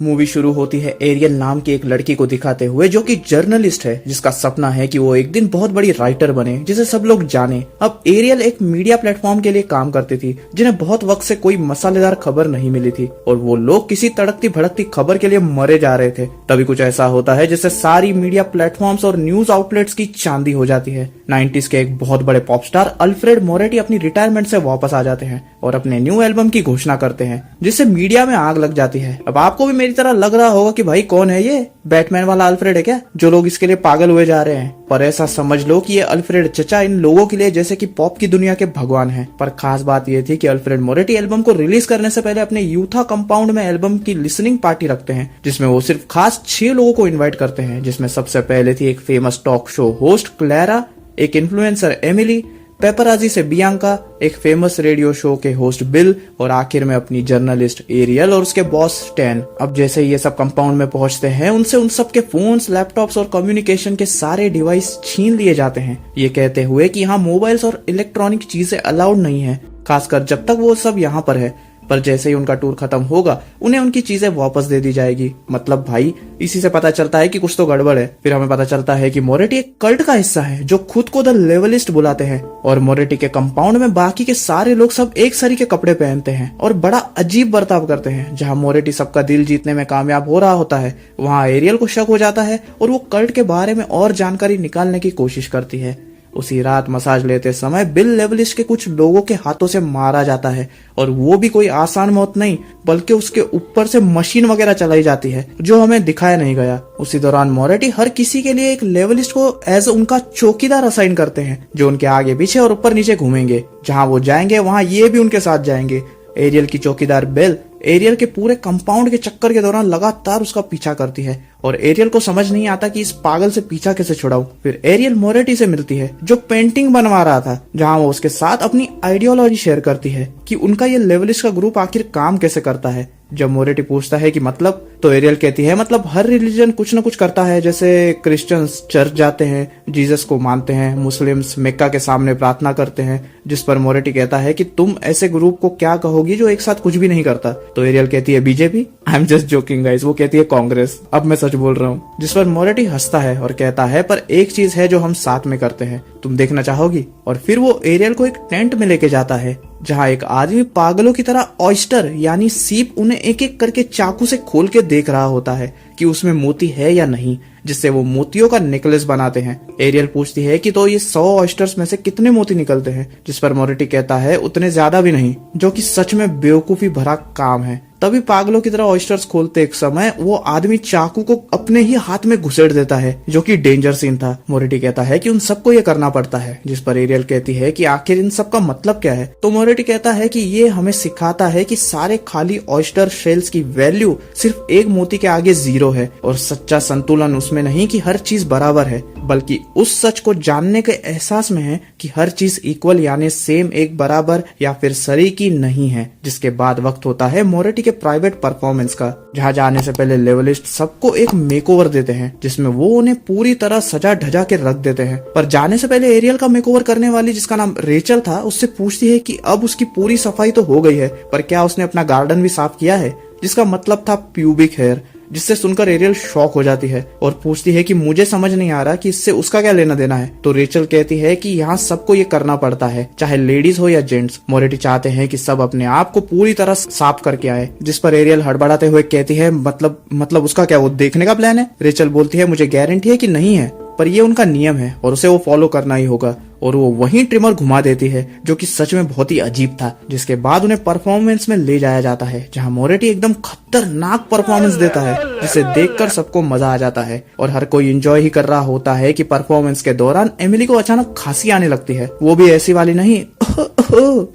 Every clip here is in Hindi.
मूवी शुरू होती है एरियल नाम की एक लड़की को दिखाते हुए जो कि जर्नलिस्ट है, जिसका सपना है कि वो एक दिन बहुत बड़ी राइटर बने जिसे सब लोग जाने। अब एरियल एक मीडिया प्लेटफॉर्म के लिए काम करती थी जिन्हें बहुत वक्त से कोई मसालेदार खबर नहीं मिली थी और वो लोग किसी तड़कती भड़कती खबर के लिए मरे जा रहे थे। तभी कुछ ऐसा होता है जिससे सारी मीडिया प्लेटफॉर्म्स और न्यूज आउटलेट्स की चांदी हो जाती है। 90s के एक बहुत बड़े पॉप स्टार अल्फ्रेड मोरेटी अपनी रिटायरमेंट से वापस आ जाते हैं और अपने न्यू एल्बम की घोषणा करते हैं, जिससे मीडिया में आग लग जाती है। अब आपको भी मेरी तरह लग रहा होगा कि भाई कौन है ये, बैटमैन वाला अल्फ्रेड है क्या जो लोग इसके लिए पागल हुए जा रहे हैं? पर ऐसा समझ लो कि ये अल्फ्रेड चचा इन लोगों के लिए जैसे कि पॉप की दुनिया के भगवान हैं। पर खास बात ये थी कि अल्फ्रेड मोरेटी एल्बम को रिलीज करने से पहले अपने यूथा कंपाउंड में एल्बम की लिसनिंग पार्टी रखते हैं, जिसमें वो सिर्फ खास 6 लोगों को इन्वाइट करते हैं, जिसमें सबसे पहले थी एक famous talk show host Clara, एक इन्फ्लुएंसर एमिली, पेपराजी से बियांका, एक फेमस रेडियो शो के होस्ट बिल और आखिर में अपनी जर्नलिस्ट एरियल और उसके बॉस स्टैन। अब जैसे ये सब कंपाउंड में पहुंचते हैं उनसे उन सब के फोन्स, लैपटॉप्स और कम्युनिकेशन के सारे डिवाइस छीन लिए जाते हैं, ये कहते हुए कि यहाँ मोबाइल्स और इलेक्ट्रॉनिक चीजें अलाउड नहीं है, खासकर जब तक वो सब यहाँ पर है। पर जैसे ही उनका टूर खत्म होगा उन्हें उनकी चीजें वापस दे दी जाएगी। मतलब भाई इसी से पता चलता है कि कुछ तो गड़बड़ है। फिर हमें पता चलता है कि मोरेटी एक कल्ट का हिस्सा है जो खुद को द लेवलिस्ट बुलाते हैं और मोरेटी के कंपाउंड में बाकी के सारे लोग सब एक सरी के कपड़े पहनते हैं और बड़ा अजीब बर्ताव करते हैं। जहाँ मोरेटी सबका दिल जीतने में कामयाब हो रहा होता है वहाँ एरियल को शक हो जाता है और वो कल्ट के बारे में और जानकारी निकालने की कोशिश करती है। उसी रात मसाज लेते समय बिल लेवलिस्ट के कुछ लोगों के हाथों से मारा जाता है और वो भी कोई आसान मौत नहीं बल्कि उसके ऊपर से मशीन वगैरह चलाई जाती है जो हमें दिखाया नहीं गया। उसी दौरान मोरेटी हर किसी के लिए एक लेवलिस्ट को एज उनका चौकीदार असाइन करते हैं जो उनके आगे पीछे और ऊपर नीचे घूमेंगे। जहाँ वो जाएंगे वहाँ ये भी उनके साथ जाएंगे। एरियल की चौकीदार बेल एरियल के पूरे कंपाउंड के चक्कर के दौरान लगातार उसका पीछा करती है और एरियल को समझ नहीं आता कि इस पागल से पीछा कैसे छुड़ाऊं। फिर एरियल मोरेटी से मिलती है जो पेंटिंग बनवा रहा था, जहां वो उसके साथ अपनी आइडियोलॉजी शेयर करती है कि उनका ये लेवलिस्ट का ग्रुप आखिर काम कैसे करता है। जब मोरेटी पूछता है कि मतलब, तो एरियल कहती है मतलब हर रिलीजन कुछ न कुछ करता है, जैसे क्रिश्चियंस चर्च जाते हैं, जीसस को मानते हैं, मुस्लिम्स मेक्का के सामने प्रार्थना करते हैं। जिस पर मोरेटी कहता है कि तुम ऐसे ग्रुप को क्या कहोगी जो एक साथ कुछ भी नहीं करता? तो एरियल कहती है BJP. I am just joking guys, वो कहती है कांग्रेस। अब मैं सच बोल रहा हूँ। जिस पर मोरेटी हंसता है और कहता है पर एक चीज है जो हम साथ में करते हैं, तुम देखना चाहोगी? और फिर वो एरियल को एक टेंट में लेके जाता है जहाँ एक आदमी पागलों की तरह ऑयस्टर यानी सीप उन्हें एक एक करके चाकू से खोल के देख रहा होता है कि उसमें मोती है या नहीं, जिससे वो मोतियों का नेकलेस बनाते हैं। एरियल पूछती है कि तो ये 100 ऑयस्टर्स में से कितने मोती निकलते हैं? जिस पर मोरेटी कहता है उतने ज्यादा भी नहीं, जो कि सच में बेवकूफी भरा काम है। तभी पागलों की तरह ऑयस्टर्स खोलते एक समय वो आदमी चाकू को अपने ही हाथ में घुसेड़ देता है, जो कि डेंजर सीन था। मोरेटी कहता है कि उन सबको ये करना पड़ता है। जिस पर एरियल कहती है कि आखिर इन सब का मतलब क्या है? तो मोरेटी कहता है कि ये हमें सिखाता है कि सारे खाली ऑयस्टर शेल्स की वैल्यू सिर्फ एक मोती के आगे 0 है और सच्चा संतुलन उसमें नहीं कि हर चीज बराबर है, बल्कि उस सच को जानने के एहसास में है कि हर चीज इक्वल यानी सेम, एक बराबर या फिर सरीकी नहीं है। जिसके बाद वक्त होता है मोरेटी के प्राइवेट परफॉर्मेंस का, जहाँ जाने से पहले लेवलिस्ट सबको एक मेकओवर देते हैं जिसमें वो उन्हें पूरी तरह सजा ढजा के रख देते हैं। पर जाने से पहले एरियल का मेकओवर करने वाली, जिसका नाम रेचल था, उससे पूछती है कि अब उसकी पूरी सफाई तो हो गई है पर क्या उसने अपना गार्डन भी साफ किया है, जिसका मतलब था प्यूबिक हेयर। जिससे सुनकर एरियल शॉक हो जाती है और पूछती है कि मुझे समझ नहीं आ रहा कि इससे उसका क्या लेना देना है। तो रेचल कहती है कि यहाँ सबको ये करना पड़ता है, चाहे लेडीज हो या जेंट्स। मोरेटी चाहते हैं कि सब अपने आप को पूरी तरह साफ करके आए। जिस पर एरियल हड़बड़ाते हुए कहती है मतलब उसका क्या वो देखने का प्लान है? रेचल बोलती है मुझे गारंटी है कि नहीं है, पर ये उनका नियम है और उसे वो फॉलो करना ही होगा। और वो वहीं ट्रिमर घुमा देती है, जो कि सच में बहुत ही अजीब था। जिसके बाद उन्हें परफॉर्मेंस में ले जाया जाता है, जहां मोरेटी एकदम खतरनाक परफॉर्मेंस देता है, जिसे देखकर सबको मजा आ जाता है और हर कोई एंजॉय ही कर रहा होता है कि परफॉर्मेंस के दौरान एमिली को अचानक खांसी आने लगती है। वो भी ऐसी वाली नहीं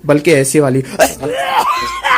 बल्कि ऐसी वाली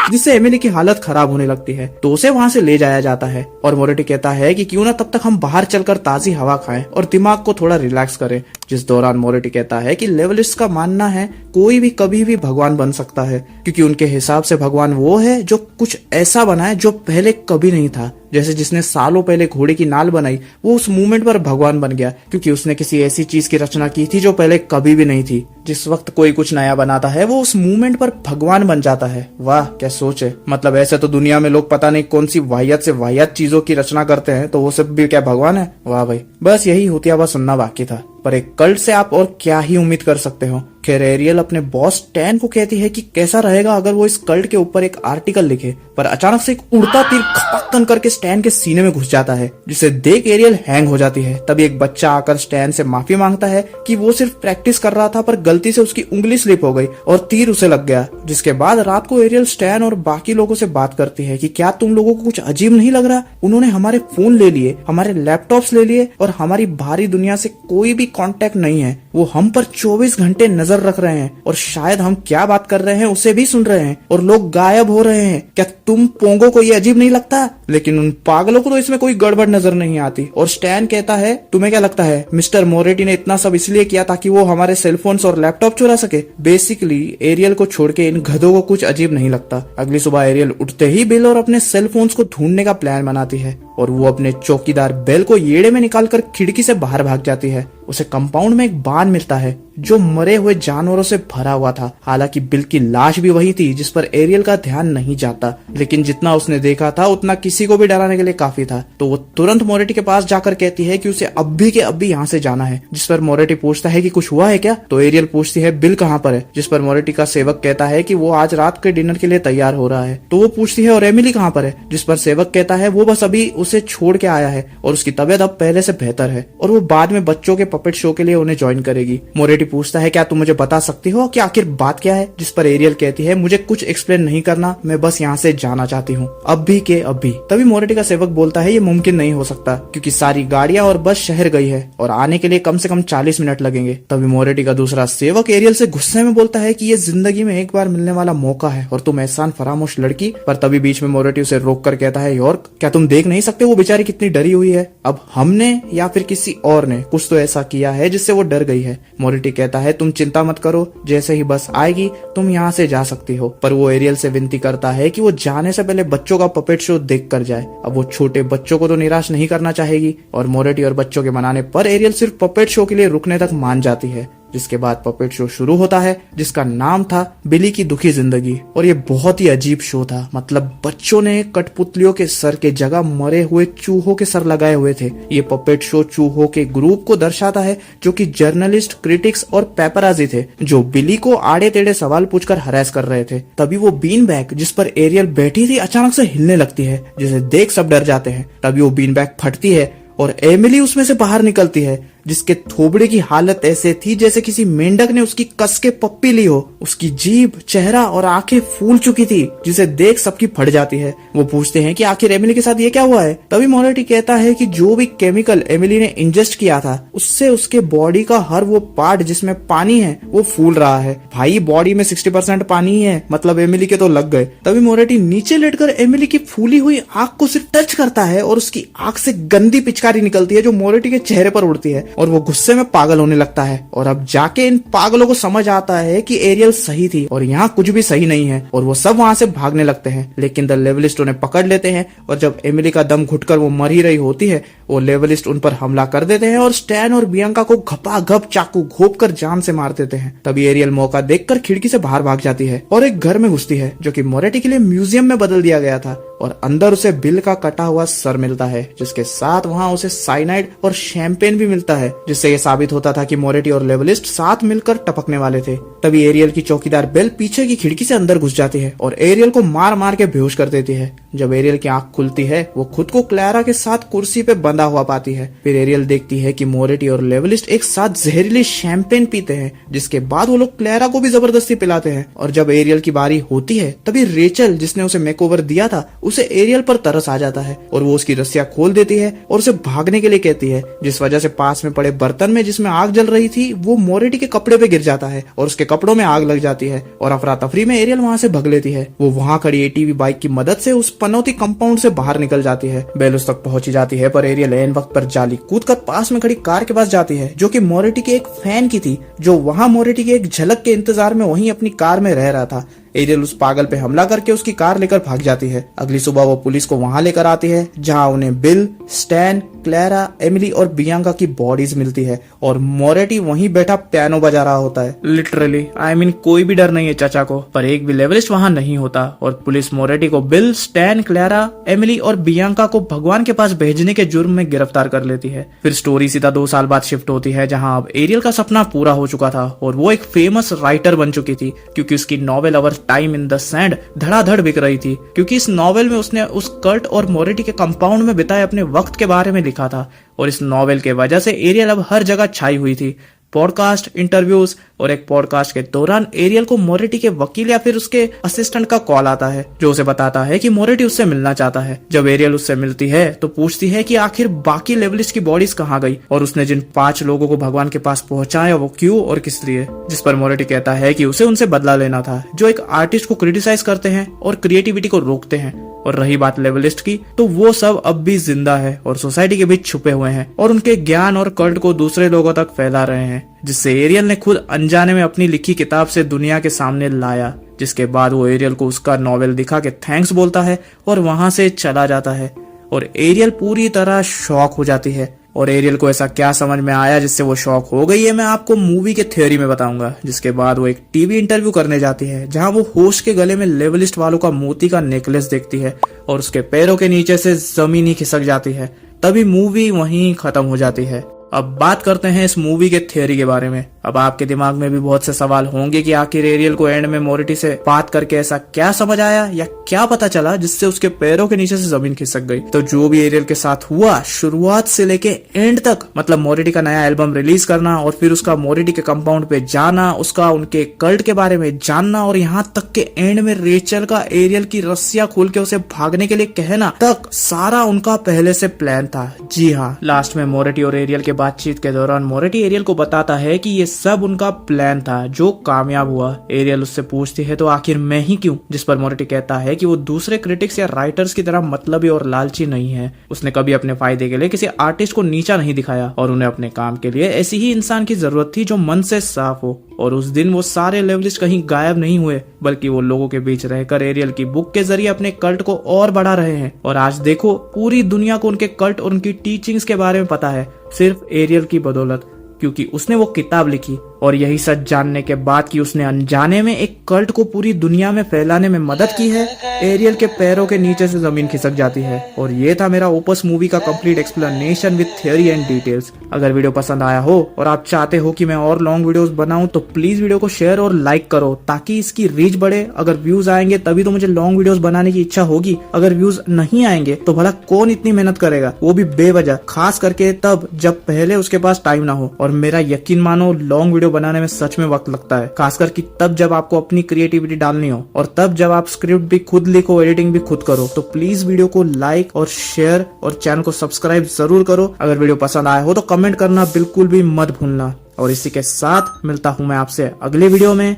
जिससे एमिली की हालत खराब होने लगती है। तो उसे वहाँ से ले जाया जाता है और मोरेटी कहता है कि क्यों ना तब तक हम बाहर चलकर ताजी हवा खाएं और दिमाग को थोड़ा रिलैक्स करें। जिस दौरान मोरेटी कहता है कि लेवलिस्ट का मानना है कोई भी कभी भी भगवान बन सकता है, क्योंकि उनके हिसाब से भगवान वो है जो कुछ ऐसा बनाए जो पहले कभी नहीं था। जैसे जिसने सालों पहले घोड़े की नाल बनाई वो उस मूवमेंट पर भगवान बन गया, क्योंकि उसने किसी ऐसी चीज की रचना की थी जो पहले कभी भी नहीं थी। जिस वक्त कोई कुछ नया बनाता है वो उस मूवमेंट पर भगवान बन जाता है। वाह क्या सोच है। मतलब ऐसे तो दुनिया में लोग पता नहीं कौन सी वाहियात से वाहियात चीजों की रचना करते हैं, तो वो सब भी क्या भगवान है। वाह भाई, बस यही होतिया हुआ सुनना बाकी था। पर एक कल्ट से आप और क्या ही उम्मीद कर सकते हो। खैर एरियल अपने बॉस स्टैन को कहती है कि कैसा रहेगा अगर वो इस कल्ट के ऊपर एक आर्टिकल लिखे, पर अचानक से एक उड़ता तीर खपक्कन करके स्टैन के सीने में घुस जाता है, जिसे देख एरियल हैंग हो जाती है। तभी एक बच्चा आकर स्टैन से माफी मांगता है कि वो सिर्फ प्रैक्टिस कर रहा था, पर गलती से उसकी उंगली स्लिप हो गई और तीर उसे लग गया। जिसके बाद रात को एरियल स्टैन और बाकी लोगों से बात करती है कि क्या तुम लोगों को कुछ अजीब नहीं लग रहा? उन्होंने हमारे फोन ले लिए, हमारे लैपटॉप्स ले लिए और हमारी बाहरी दुनिया से कोई भी कांटेक्ट नहीं है। वो हम पर 24 घंटे नजर रख रहे हैं और शायद हम क्या बात कर रहे हैं उसे भी सुन रहे हैं, और लोग गायब हो रहे हैं। क्या तुम पोंगो को ये अजीब नहीं लगता? लेकिन उन पागलों को तो इसमें कोई गड़बड़ नजर नहीं आती। और स्टैन कहता है तुम्हें क्या लगता है मिस्टर मोरेटी ने इतना सब इसलिए किया ताकि वो हमारे सेलफोन्स और लैपटॉप चुरा सके? बेसिकली एरियल को छोड़ के इन गधों को कुछ अजीब नहीं लगता। अगली सुबह एरियल उठते ही बिल और अपने सेलफोन्स को ढूंढने का प्लान बनाती है और वो अपने चौकीदार बेल को येड़े में निकालकर खिड़की से बाहर भाग जाती है। उसे कंपाउंड में एक बान मिलता है जो मरे हुए जानवरों से भरा हुआ था। हालांकि बिल की लाश भी वही थी जिस पर एरियल का ध्यान नहीं जाता, लेकिन जितना उसने देखा था उतना किसी को भी डराने के लिए काफी था। तो वो तुरंत मोरेटी के पास जाकर कहती है कि उसे अभी के अभी यहाँ से जाना है। जिस पर मोरेटी पूछता है कि कुछ हुआ है क्या? तो एरियल पूछती है बिल कहाँ पर है? जिस पर मोरेटी का सेवक कहता है कि वो आज रात के डिनर के लिए तैयार हो रहा है। तो वो पूछती है और एमिली कहाँ पर है? जिस पर सेवक कहता है वो बस अभी उसे छोड़ के आया है और उसकी तबीयत अब पहले से बेहतर है और वो बाद में बच्चों के पपेट शो के लिए उन्हें ज्वाइन करेगी। मोरेटी पूछता है क्या तुम मुझे बता सकती हो कि आखिर बात क्या है? जिस पर एरियल कहती है मुझे कुछ एक्सप्लेन नहीं करना, मैं बस यहाँ से जाना चाहती हूँ अभी के अभी। तभी मोरेटी का सेवक बोलता है ये मुमकिन नहीं हो सकता क्योंकि सारी गाड़ियां और बस शहर गई है और आने के लिए कम से कम 40 मिनट लगेंगे। तभी मोरेटी का दूसरा सेवक एरियल से गुस्से में बोलता है कि ये जिंदगी में एक बार मिलने वाला मौका है और तुम एहसान फरामोश लड़की। पर तभी बीच में मोरेटी उसे रोक कर कहता है यॉर्क क्या तुम देख नहीं सकते वो बेचारी कितनी डरी हुई है? अब हमने या फिर किसी और ने कुछ तो ऐसा किया है जिससे वो डर गई है। मोरेटी कहता है तुम चिंता मत करो, जैसे ही बस आएगी तुम यहाँ से जा सकती हो। पर वो एरियल से विनती करता है कि वो जाने से पहले बच्चों का पपेट शो देख कर जाए। अब वो छोटे बच्चों को तो निराश नहीं करना चाहेगी और मोरेटी और बच्चों के मनाने पर एरियल सिर्फ पपेट शो के लिए रुकने तक मान जाती है। जिसके बाद पपेट शो शुरू होता है जिसका नाम था बिली की दुखी जिंदगी। और ये बहुत ही अजीब शो था। मतलब बच्चों ने कठपुतलियों के सर के जगह मरे हुए चूहों के सर लगाए हुए थे। ये पपेट शो चूहों के ग्रुप को दर्शाता है जो कि जर्नलिस्ट, क्रिटिक्स और पेपराजी थे जो बिली को आड़े टेढ़े सवाल पूछकर हरास कर रहे थे। तभी वो बीन बैग जिस पर एरियल बैठी थी अचानक से हिलने लगती है, जिसे देख सब डर जाते हैं। तभी वो बीन बैग फटती है और एमिली उसमें से बाहर निकलती है जिसके थोबड़े की हालत ऐसे थी जैसे किसी मेंढक ने उसकी कस के पप्पी ली हो। उसकी जीभ, चेहरा और आंखें फूल चुकी थी जिसे देख सबकी फट जाती है। वो पूछते हैं कि आखिर एमिली के साथ ये क्या हुआ है? तभी मोरेटी कहता है कि जो भी केमिकल एमिली ने इंजेस्ट किया था उससे उसके बॉडी का हर वो पार्ट जिसमें पानी है वो फूल रहा है। भाई बॉडी में 60% पानी ही है, मतलब एमिली के तो लग गए। तभी मोरेटी नीचे लेटकर एमिली की फूली हुई आंख को सिर्फ टच करता है और उसकी आंख से गंदी पिचकारी निकलती है जो मोरेटी के चेहरे पर उड़ती है और वो गुस्से में पागल होने लगता है। और अब जाके इन पागलों को समझ आता है कि एरियल सही थी और यहाँ कुछ भी सही नहीं है और वो सब वहाँ से भागने लगते हैं। लेकिन द लेवलिस्ट उन्हें पकड़ लेते हैं और जब एमिली का दम घुटकर वो मर ही रही होती है वो लेवलिस्ट उन पर हमला कर देते हैं और स्टैन और बियांका को घपाघप चाकू घोंप कर जान से मार देते हैं। तभी एरियल मौका देखकर खिड़की से बाहर भाग जाती है और एक घर में घुसती है जो कि मोरेटी के लिए म्यूजियम में बदल दिया गया था और अंदर उसे बिल का कटा हुआ सर मिलता है जिसके साथ वहाँ उसे साइनाइड और शैंपेन भी मिलता है जिससे ये साबित होता था कि मोरेटी और लेवलिस्ट साथ मिलकर टपकने वाले थे। तभी एरियल की चौकीदार बेल पीछे की खिड़की से अंदर घुस जाती है और एरियल को मार मार के बेहोश कर देती है। जब एरियल की आंख खुलती है वो खुद को क्लैरा के साथ कुर्सी पे बंधा हुआ पाती है। फिर एरियल देखती है कि मोरेटी और लेवलिस्ट एक साथ जहरीली शैंपेन पीते हैं जिसके बाद वो लोग क्लैरा को भी जबरदस्ती पिलाते हैं। और जब एरियल की बारी होती है तभी रेचल जिसने उसे मेकओवर दिया था उसे एरियल पर तरस आ जाता है और वो उसकी रस्सियां खोल देती है और उसे भागने के लिए कहती है, जिस वजह से पास में पड़े बर्तन में जिसमें आग जल रही थी वो मोरेटी के कपड़े पे गिर जाता है और उसके कपड़ों में आग लग जाती है और अफरा तफरी में एरियल वहाँ से भग लेती है। वो वहाँ खड़ी एटीवी बाइक की मदद से उस पनौती कंपाउंड से बाहर निकल जाती है। बेल उस तक पहुंची जाती है पर एरियल एन वक्त पर जाली कूदकर पास में खड़ी कार के पास जाती है जो कि मोरेटी के एक फैन की थी जो वहाँ मोरेटी के एक झलक के इंतजार में वहीं अपनी कार में रह रहा था। एरियल उस पागल पे हमला करके उसकी कार लेकर भाग जाती है। अगली सुबह वो पुलिस को वहां लेकर आती है जहां उन्हें बिल, स्टैन, क्लैरा, एमिली और बियांका की बॉडीज मिलती है और मोरेटी वहीं बैठा पियानो बजा रहा होता है। लिटरली आई मीन कोई भी डर नहीं है चाचा को, पर एक भी लेवलिस्ट वहां नहीं होता और पुलिस मोरेटी को बिल, स्टैन, क्लैरा, एमिली और बियांका को भगवान के पास भेजने के जुर्म में गिरफ्तार कर लेती है। फिर स्टोरी सीधा 2 साल बाद शिफ्ट होती है जहां अब एरियल का सपना पूरा हो चुका था और वो एक फेमस राइटर बन चुकी थी क्योंकि उसकी novel Our Time in the Sand धड़ाधड़ बिक रही थी क्योंकि इस नॉवेल में उसने उस कर्ट और मोरेटी के कंपाउंड में बिताए अपने वक्त के बारे में लिखा था और इस नॉवेल के वजह से एरियल अब हर जगह छाई हुई थी। पॉडकास्ट, इंटरव्यूज और एक पॉडकास्ट के दौरान एरियल को मोरेटी के वकील या फिर उसके असिस्टेंट का कॉल आता है जो उसे बताता है कि मोरेटी उससे मिलना चाहता है। जब एरियल उससे मिलती है तो पूछती है कि आखिर बाकी लेवलिस्ट की बॉडीज कहाँ गई और उसने जिन 5 लोगों को भगवान के पास पहुंचाया वो क्यों और किस लिए। जिस पर मोरेटी कहता है कि उसे उनसे बदला लेना था जो एक आर्टिस्ट को क्रिटिसाइज करते हैं और क्रिएटिविटी को रोकते हैं। और रही बात लेवलिस्ट की तो वो सब अब भी जिंदा है और सोसाइटी के बीच छुपे हुए हैं और उनके ज्ञान और कल्ट को दूसरे लोगों तक फैला रहे हैं, जिससे एरियल ने खुद अनजाने में अपनी लिखी किताब से दुनिया के सामने लाया। जिसके बाद वो एरियल को उसका नॉवेल दिखा के थैंक्स बोलता है और वहां से चला जाता है और एरियल पूरी तरह शॉक हो जाती है। और एरियल को ऐसा क्या समझ में आया जिससे वो शॉक हो गई है मैं आपको मूवी के थ्योरी में बताऊंगा। जिसके बाद वो एक टीवी इंटरव्यू करने जाती है जहां वो होस्ट के गले में लेवलिस्ट वालों का मोती का नेकलेस देखती है और उसके पैरों के नीचे से जमीन ही खिसक जाती है। तभी मूवी वहीं खत्म हो जाती है। अब बात करते हैं इस मूवी के थ्योरी के बारे में। अब आपके दिमाग में भी बहुत से सवाल होंगे कि आखिर एरियल को एंड में मोरेटी से बात करके ऐसा क्या समझ आया या क्या पता चला जिससे उसके पैरों के नीचे से जमीन खिसक गई। तो जो भी एरियल के साथ हुआ शुरुआत से लेके एंड तक, मतलब मोरेटी का नया एल्बम रिलीज करना और फिर उसका मोरेटी के कंपाउंड पे जाना, उसका उनके कल्ट के बारे में जानना और यहाँ तक के एंड में रेचल का एरियल की रस्सियां खोल के उसे भागने के लिए कहना तक, सारा उनका पहले से प्लान था। जी हाँ, लास्ट में मोरेटी और एरियल के बातचीत के दौरान मोरेटी एरियल को बताता है कि ये सब उनका प्लान था जो कामयाब हुआ। एरियल उससे पूछती है तो आखिर मैं ही क्यों, जिस पर मोरेटी कहता है कि वो दूसरे क्रिटिक्स या राइटर्स की तरह मतलबी और लालची नहीं है। उसने कभी अपने फायदे के लिए किसी आर्टिस्ट को नीचा नहीं दिखाया और उन्हें अपने काम के लिए ऐसी ही इंसान की जरूरत थी जो मन से साफ हो। और उस दिन वो सारे लेवलिस्ट कहीं गायब नहीं हुए बल्कि वो लोगों के बीच रहकर एरियल की बुक के जरिए अपने कल्ट को और बढ़ा रहे हैं। और आज देखो पूरी दुनिया को उनके कल्ट और उनकी टीचिंग्स के बारे में पता है, सिर्फ एरियल की बदौलत, क्योंकि उसने वो किताब लिखी। और यही सच जानने के बाद कि उसने अनजाने में एक कल्ट को पूरी दुनिया में फैलाने में मदद की है, एरियल के पैरों के नीचे से जमीन खिसक जाती है। और ये था मेरा ओपस मूवी का complete explanation with theory and details. अगर वीडियो पसंद आया हो और आप चाहते हो कि मैं और लॉन्ग वीडियोस बनाऊं तो प्लीज वीडियो को शेयर और लाइक करो ताकि इसकी रीच बढ़े। अगर व्यूज आएंगे तभी तो मुझे लॉन्ग वीडियोस बनाने की इच्छा होगी। अगर व्यूज नहीं आएंगे तो भला कौन इतनी मेहनत करेगा, वो भी बेवजह, खास करके तब जब पहले उसके पास टाइम ना हो। और मेरा यकीन मानो लॉन्ग वीडियो बनाने में सच में वक्त लगता है, खासकर कि तब जब आपको अपनी क्रिएटिविटी डालनी हो और तब जब आप स्क्रिप्ट भी खुद लिखो, एडिटिंग भी खुद करो। तो प्लीज वीडियो को लाइक और शेयर और चैनल को सब्सक्राइब जरूर करो। अगर वीडियो पसंद आया हो तो कमेंट करना बिल्कुल भी मत भूलना। और इसी के साथ मिलता हूं मैं आपसे अगले वीडियो में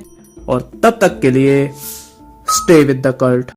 और तब तक के लिए स्टे विद द कल्ट।